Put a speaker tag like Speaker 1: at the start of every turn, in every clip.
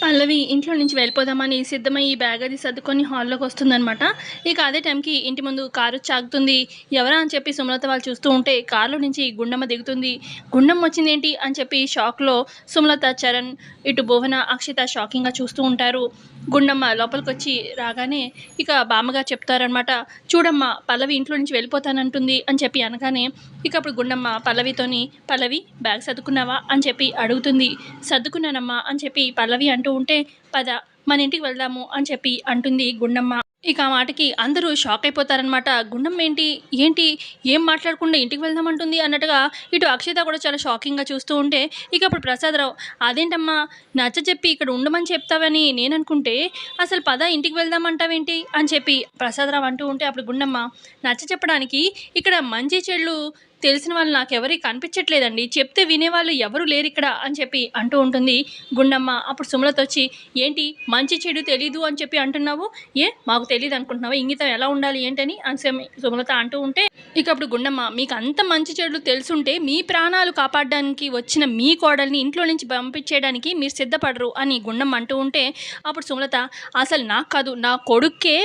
Speaker 1: పల్లవి ఇంట్లో నుంచి వెళ్ళిపోదామని సిద్ధమై ఈ బ్యాగ్ అది సర్దుకొని హాల్లోకి వస్తుందనమాట. ఇక అదే టైంకి ఇంటి ముందు కారు వచ్చి ఆగుతుంది. ఎవరా అని చెప్పి సుమలత వాళ్ళు చూస్తూ ఉంటే కారులో నుంచి గుండమ్మ దిగుతుంది. గుండమ్మ వచ్చిందేంటి అని చెప్పి షాక్‌లో సుమలత, చరణ్, ఇటు భువన, అక్షిత షాకింగ్‌గా చూస్తూ ఉంటారు. గుండమ్మ లోపలికొచ్చి రాగానే ఇక బామ్మగారు చెప్తారనమాట. చూడమ్మా పల్లవి ఇంట్లో నుంచి వెళ్ళిపోతానంటుంది అని చెప్పి అనగానే ఇక అప్పుడు గుండమ్మ పల్లవితోని, "పల్లవి బ్యాగ్ సర్దుకున్నావా?" అని చెప్పి అడుగుతుంది. "సర్దుకున్నానమ్మా" అని చెప్పి పల్లవి అంటూ ఉంటే, "పద మన ఇంటికి వెళ్దాము" అని చెప్పి అంటుంది గుండమ్మ. ఇక ఆ మాటకి అందరూ షాక్ అయిపోతారనమాట. గుండమ్మ ఏంటి ఏం మాట్లాడకుండా ఇంటికి వెళ్దామంటుంది అన్నట్టుగా ఇటు అక్షిత కూడా చాలా షాకింగ్‌గా చూస్తూ ఉంటే, ఇక అప్పుడు ప్రసాదరావు, "అదేంటమ్మా నచ్చజెప్పి ఇక్కడ ఉండమని చెప్తావని నేననుకుంటే, అసలు పద ఇంటికి వెళ్దామంటావేంటి" అని చెప్పి ప్రసాదరావు అంటూ ఉంటే, అప్పుడు గుండమ్మ, "నచ్చచెప్పడానికి ఇక్కడ మంచి చెడులు తెలిసిన వాళ్ళు నాకెవరి కనిపించట్లేదండి. చెప్తే వినేవాళ్ళు ఎవరు లేరిక్కడ" అని చెప్పి అంటూ ఉంటుంది గుండమ్మ. అప్పుడు సుమలతొచ్చి, "ఏంటి మంచి చెడు తెలీదు అని చెప్పి అంటున్నావు? మాకు తెలీదనుకుంటున్నావా? ఇంగితం ఎలా ఉండాలి ఏంటని" అని సుమలత అంటూ ఉంటే, ఇక అప్పుడు గుండమ్మ, "మీకు అంత మంచి చెడులు తెలుసుంటే మీ ప్రాణాలు కాపాడడానికి వచ్చిన మీ కోడల్ని ఇంట్లో నుంచి పంపించేయడానికి మీరు సిద్ధపడరు" అని గుండమ్మ అంటూ ఉంటే, అప్పుడు సుమలత, "అసలు నాకు కాదు నా కొడుక్కే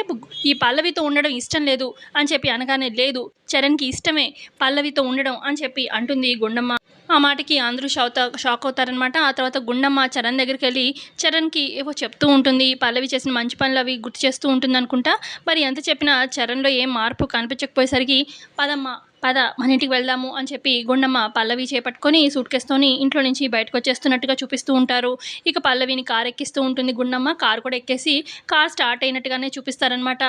Speaker 1: ఈ పల్లవితో ఉండడం ఇష్టం లేదు" అని చెప్పి అనగానే, "లేదు చరణ్‌కి ఇష్టమే పల్లవితో ఉండడం" అని చెప్పి అంటుంది గుండమ్మ. ఆ మాటకి అందరూ షాక్ అవుతారనమాట. ఆ తర్వాత గుండమ్మ చరణ్ దగ్గరికెళ్ళి చరణ్‌కి ఏవో చెప్తూ ఉంటుంది. పల్లవి చేసిన మంచి పనులవి గుర్తు చేస్తూ ఉంటుందనుకుంటా. మరి ఎంత చెప్పినా చరణ్‌లో ఏం మార్పు కనిపించకపోయేసరికి, "పదమ్మా పద మన ఇంటికి వెళ్దాము" అని చెప్పి గుండమ్మ పల్లవి చేపట్టుకొని సూట్‌కేస్‌తోని ఇంట్లో నుంచి బయటకొచ్చేస్తున్నట్టుగా చూపిస్తూ ఉంటారు. ఇక పల్లవిని కారు ఎక్కిస్తూ ఉంటుంది గుండమ్మ. కారు కూడా ఎక్కేసి కారు స్టార్ట్ అయినట్టుగానే చూపిస్తారనమాట.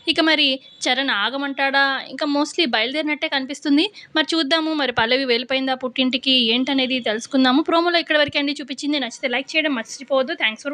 Speaker 1: ఇక మరి చరణ్ ఆగమంటాడా? ఇంకా మోస్ట్‌లీ బయలుదేరినట్టే కనిపిస్తుంది. మరి చూద్దాము మరి పల్లవి వెళ్ళిపోయిందా పుట్టింటికి ఏంటనేది తెలుసుకుందాము. ప్రోమోలో ఇక్కడి వరకే అండి చూపించింది. నచ్చితే లైక్ చేయడం మర్చిపోవద్దు. Thanks for